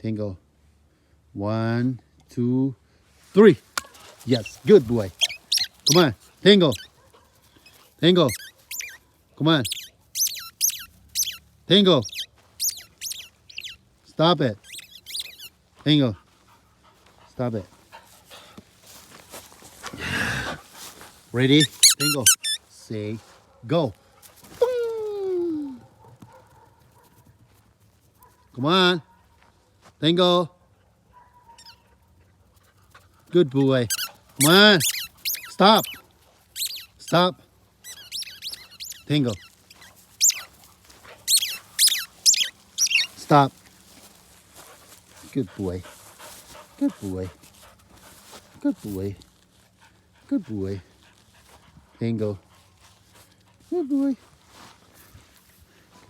Tango. 1, 2, 3. Yes, good boy. Come on, Tango. Tango. Come on. Tango. Stop it. Tango. Stop it. Ready? Tango. Say go. Boom. Come on. Tango. Good boy. Come on. Stop. Stop. Tango. Stop. Good boy. Good boy. Good boy. Good boy. Tango. Good boy.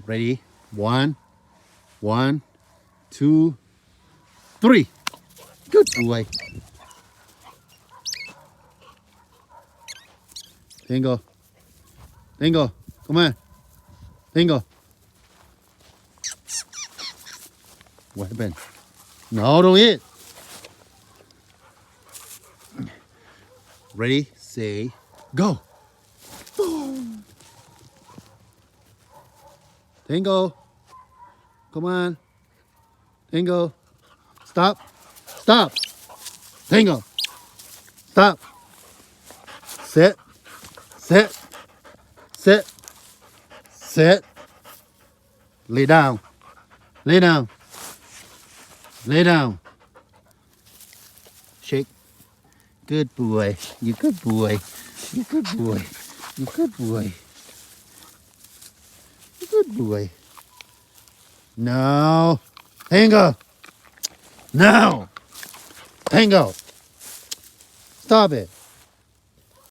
Ready? 1, 1, 2, 3. Good boy. Tango. Tango. Come on. Tango. What happened? No, don't eat. Ready, say, go. Boom. Tango. Come on. Tango. Stop. Stop. Tango. Stop. Sit. Sit. Sit. Sit. Lay down. Lay down. Lay down. Shake. Good boy. You good boy. You good boy. You good boy. You good boy. No. Tango. No. Tango. Stop it.